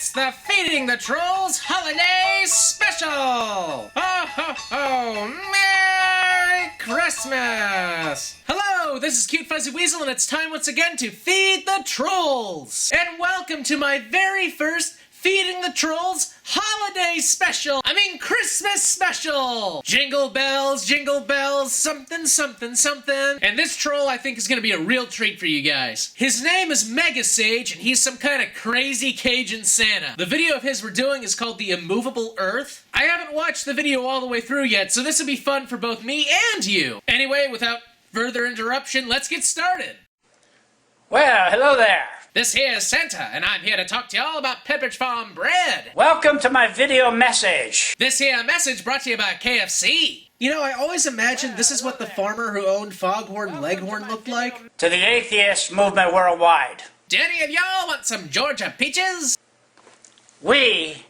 It's the Feeding the Trolls Holiday Special! Ho ho ho! Merry Christmas! Hello, this is Cute Fuzzy Weasel, and it's time once again to Feed the Trolls! And welcome to my very first Feeding the Trolls Holiday Special! I mean Christmas Special! Jingle bells, something, something, something. And this troll I think is gonna be a real treat for you guys. His name is Mega Sage, and he's some kind of crazy Cajun Santa. The video of his we're doing is called The Immovable Earth. I haven't watched the video all the way through yet, so this will be fun for both me and you. Anyway, without further interruption, let's get started. Well, hello there. This here is Santa, and I'm here to talk to y'all about Pepperidge Farm bread. Welcome to my video message. This here message brought to you by KFC. You know, I always imagined this is what the farmer who owned Foghorn Leghorn looked like. To the atheist movement worldwide. Do any of y'all want some Georgia peaches? We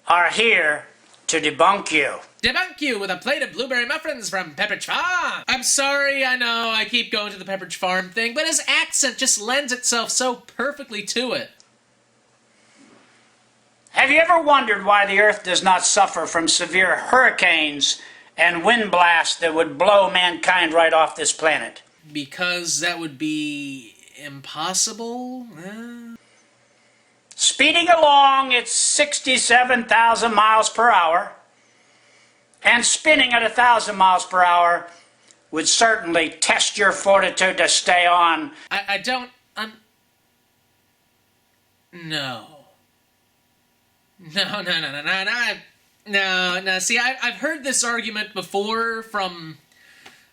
are here to debunk you. Debunk you with a plate of blueberry muffins from Pepperidge Farm. I'm sorry, I know, I keep going to the Pepperidge Farm thing, but his accent just lends itself so perfectly to it. Have you ever wondered why the Earth does not suffer from severe hurricanes and wind blasts that would blow mankind right off this planet? Because that would be impossible? Speeding along at 67,000 miles per hour and spinning at 1,000 miles per hour would certainly test your fortitude to stay on. No. See, I've heard this argument before from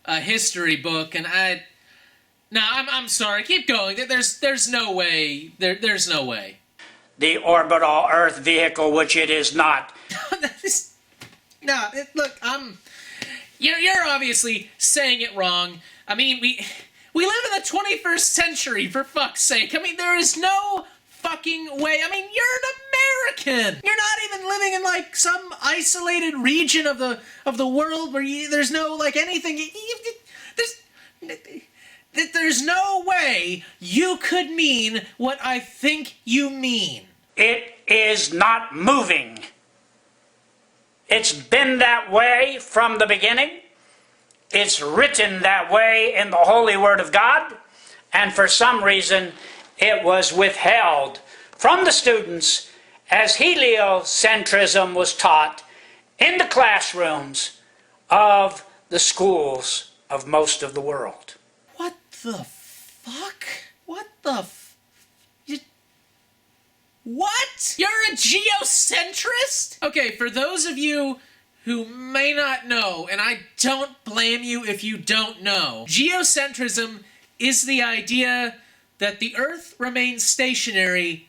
a history book, and I'm sorry. Keep going. There's no way. There's no way. The orbital Earth vehicle, which it is not. Look, you're obviously saying it wrong. I mean, we live in the 21st century, for fuck's sake. I mean, there is no fucking way. I mean, you're an American. You're not even living in like some isolated region of the world where there's no like anything. There's no way you could mean what I think you mean. It is not moving. It's been that way from the beginning. It's written that way in the Holy Word of God. And for some reason, it was withheld from the students as Geocentrism was taught in the classrooms of the schools of most of the world. What the fuck? What the What? You're a geocentrist? Okay, for those of you who may not know, and I don't blame you if you don't know, geocentrism is the idea that the Earth remains stationary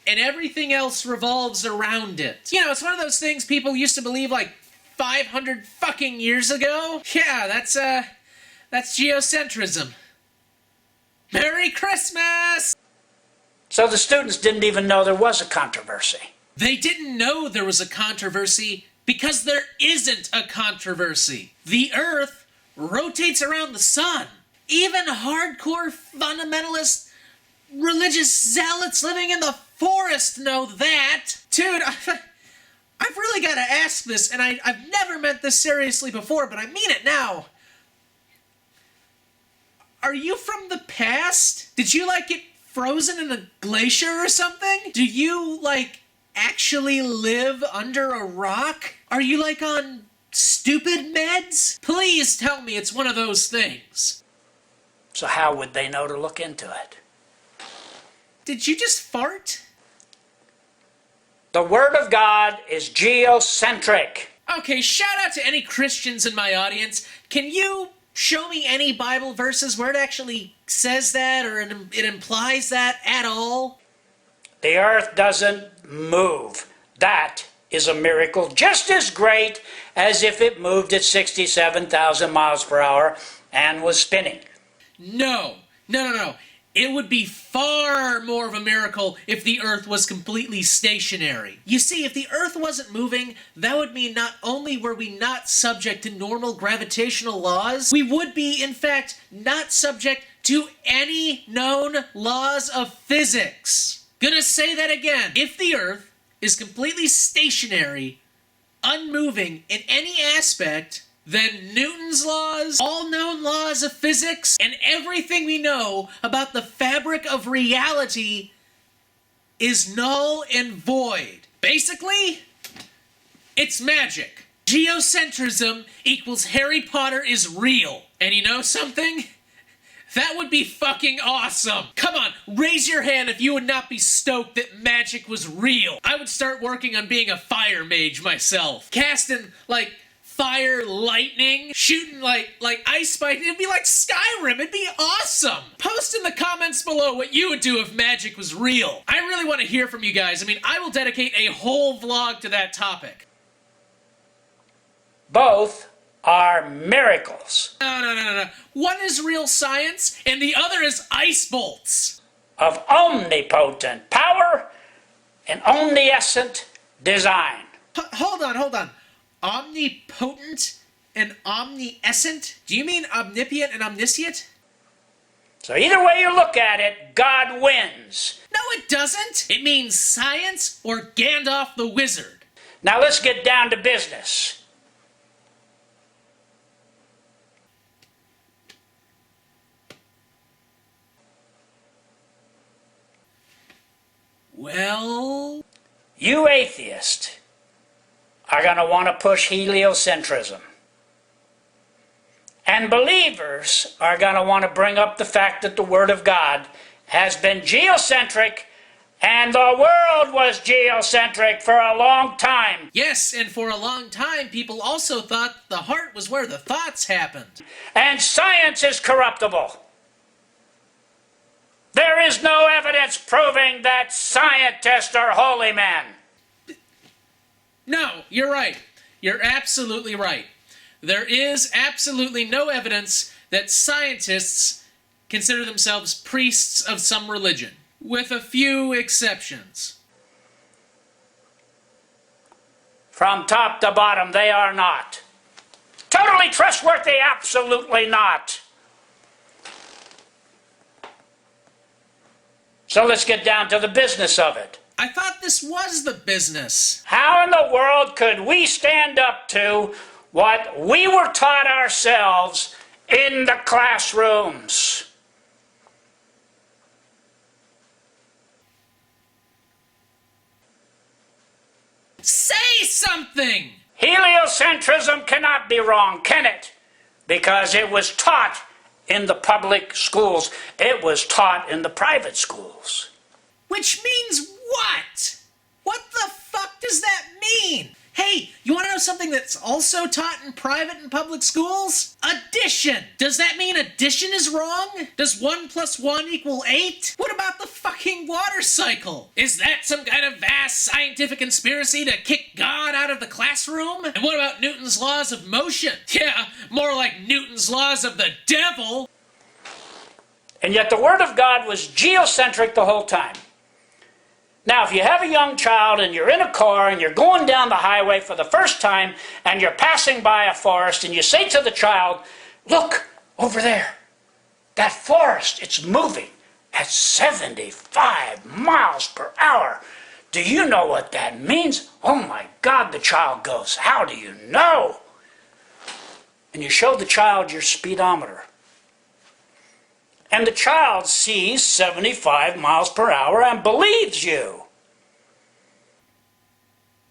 and everything else revolves around it. You know, it's one of those things people used to believe like 500 fucking years ago. Yeah, that's geocentrism. Merry Christmas! So the students didn't even know there was a controversy. They didn't know there was a controversy because there isn't a controversy. The Earth rotates around the sun. Even hardcore fundamentalist religious zealots living in the forest know that. Dude, I've really got to ask this, and I've never meant this seriously before, but I mean it now. Are you from the past? Did you like get frozen in a glacier or something? Do you, like, actually live under a rock? Are you, like, on stupid meds? Please tell me it's one of those things. So how would they know to look into it? Did you just fart? The Word of God is geocentric. Okay, shout out to any Christians in my audience. Can you show me any Bible verses where it actually says that or it implies that at all? The Earth doesn't move. That is a miracle just as great as if it moved at 67,000 miles per hour and was spinning. No. It would be far more of a miracle if the Earth was completely stationary. You see, if the Earth wasn't moving, that would mean not only were we not subject to normal gravitational laws, we would be, in fact, not subject to any known laws of physics. Gonna say that again. If the Earth is completely stationary, unmoving in any aspect, then Newton's laws, all known laws of physics, and everything we know about the fabric of reality is null and void. Basically, it's magic. Geocentrism equals Harry Potter is real. And you know something? That would be fucking awesome. Come on, raise your hand if you would not be stoked that magic was real. I would start working on being a fire mage myself. Casting, like, fire lightning, shooting like ice spike. It'd be like Skyrim. It'd be awesome. Post in the comments below what you would do if magic was real. I really want to hear from you guys. I mean, I will dedicate a whole vlog to that topic. Both are miracles. No. One is real science, and the other is ice bolts. Of omnipotent power and omniscient design. Hold on. Omnipotent and omniscient? Do you mean omnipotent and omniscient? So either way you look at it, God wins. No, it doesn't. It means science or Gandalf the Wizard. Now let's get down to business. Well, you atheists are going to want to push heliocentrism. And believers are going to want to bring up the fact that the Word of God has been geocentric and the world was geocentric for a long time. Yes, and for a long time, people also thought the heart was where the thoughts happened. And science is corruptible. There is no evidence proving that scientists are holy men. No, you're right. You're absolutely right. There is absolutely no evidence that scientists consider themselves priests of some religion, with a few exceptions. From top to bottom, they are not. Totally trustworthy? Absolutely not. So let's get down to the business of it. I thought this was the business. How in the world could we stand up to what we were taught ourselves in the classrooms? Say something! Heliocentrism cannot be wrong, can it? Because it was taught in the public schools. It was taught in the private schools. Which means what? What the fuck does that mean? Hey, you want to know something that's also taught in private and public schools? Addition! Does that mean addition is wrong? Does 1 + 1 = 8? What about the fucking water cycle? Is that some kind of vast scientific conspiracy to kick God out of the classroom? And what about Newton's laws of motion? Yeah, more like Newton's laws of the devil. And yet the Word of God was geocentric the whole time. Now, if you have a young child and you're in a car and you're going down the highway for the first time and you're passing by a forest and you say to the child, look, over there, that forest, it's moving at 75 miles per hour. Do you know what that means? Oh my God, the child goes, how do you know? And you show the child your speedometer. And the child sees 75 miles per hour and believes you.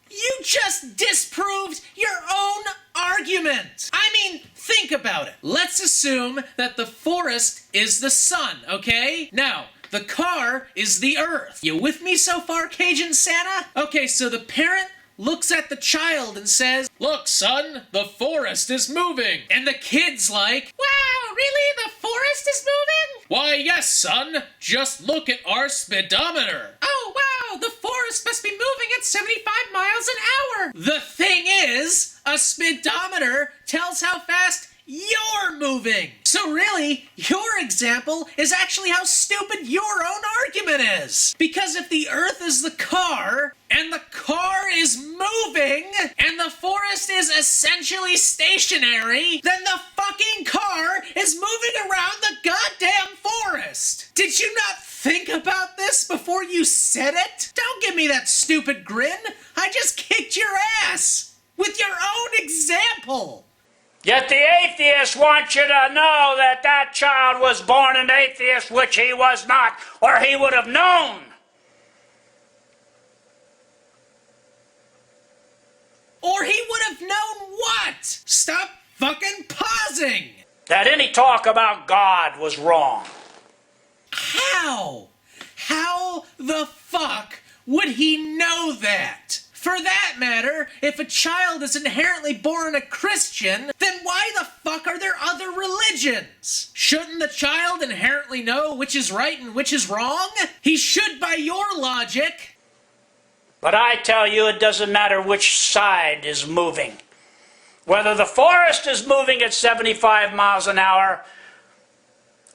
You just disproved your own argument. I mean, think about it. Let's assume that the forest is the sun, okay? Now, the car is the earth. You with me so far, Cajun Santa? Okay, so the parent looks at the child and says, look, son, the forest is moving. And the kid's like, wow, really? The forest is moving? Why, yes, son. Just look at our speedometer. Oh, wow, the forest must be moving at 75 miles an hour. The thing is, a speedometer tells how fast you're moving. So really, your example is actually how stupid your own argument is. Because if the earth is the car, and the car is moving, and the forest is essentially stationary, then the fucking car is moving around the goddamn forest. Did you not think about this before you said it? Don't give me that stupid grin. I just kicked your ass with your own example. Yet the atheists want you to know that that child was born an atheist, which he was not, or he would have known. Or he would have known what? Stop fucking pausing. That any talk about God was wrong. How? How the fuck would he know that? For that matter, if a child is inherently born a Christian, then why the fuck are there other religions? Shouldn't the child inherently know which is right and which is wrong? He should by your logic. But I tell you, it doesn't matter which side is moving. Whether the forest is moving at 75 miles an hour,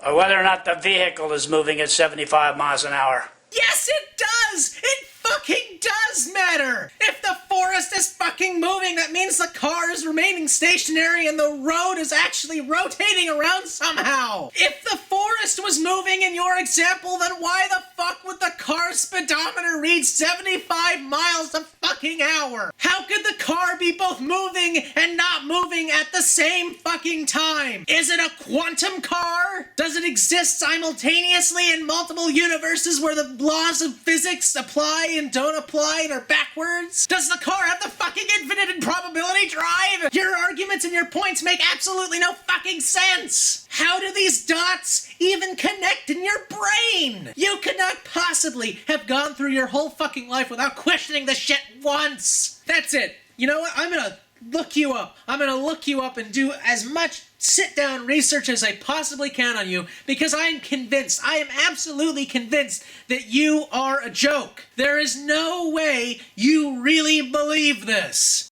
or whether or not the vehicle is moving at 75 miles an hour. Yes, it does! It fucking does matter! If the forest is fucking moving, that means the car is remaining stationary and the road is actually rotating around somehow. If the forest was moving in your example, then why the fuck would the car speedometer read 75 miles a fucking hour? How could the car be both moving and not moving at the same fucking time? Is it a quantum car? Does it exist simultaneously in multiple universes where the laws of physics apply and don't apply and are backwards? Does the car have the fucking infinite improbability drive? Your arguments and your points make absolutely no fucking sense. How do these dots even connect in your brain? You could not possibly have gone through your whole fucking life without questioning this shit once. That's it. You know what? I'm gonna look you up. I'm gonna look you up and do as much sit-down research as I possibly can on you, because I am convinced, I am absolutely convinced that you are a joke. There is no way you really believe this.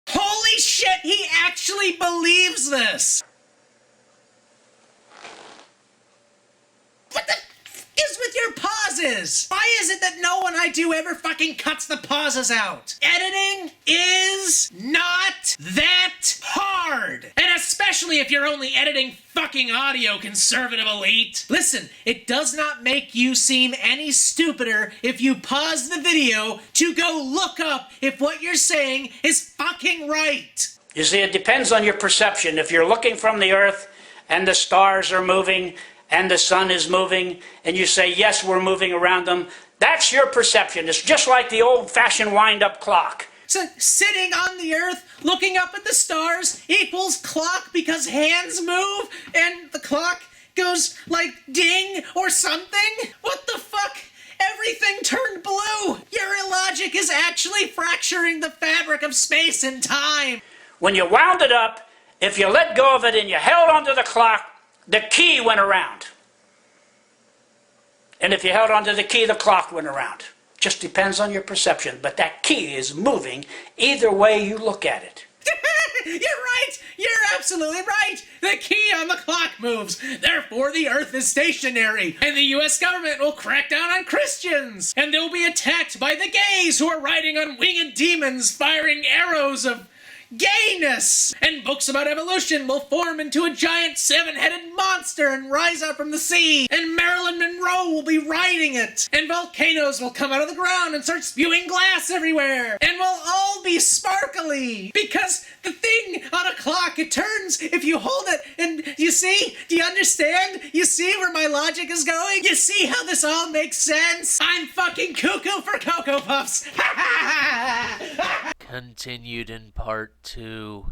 Holy shit, he actually believes this! What the f is with your pauses? Why is it that no one I do ever fucking cuts the pauses out? Editing is not that hard. And especially if you're only editing fucking audio, conservative elite. Listen, it does not make you seem any stupider if you pause the video to go look up if what you're saying is fucking right. You see, it depends on your perception. If you're looking from the earth and the stars are moving and the sun is moving, and you say, yes, we're moving around them, that's your perception. It's just like the old-fashioned wind-up clock. So sitting on the earth, looking up at the stars equals clock because hands move and the clock goes like ding or something? What the fuck? Everything turned blue. Your illogic is actually fracturing the fabric of space and time. When you wound it up, if you let go of it and you held onto the clock, the key went around. And if you held onto the key, the clock went around. Just depends on your perception, but that key is moving either way you look at it. You're right! You're absolutely right! The key on the clock moves, therefore the earth is stationary, and the US government will crack down on Christians, and they'll be attacked by the gays who are riding on winged demons firing arrows of gayness, and books about evolution will form into a giant seven-headed monster and rise up from the sea, and Marilyn Monroe will be riding it, and volcanoes will come out of the ground and start spewing glass everywhere, and we'll all be sparkly, because the thing on a clock, it turns if you hold it, and you see, do you understand? You see where my logic is going? You see how this all makes sense? I'm fucking cuckoo for Cocoa Puffs! Continued in part 2.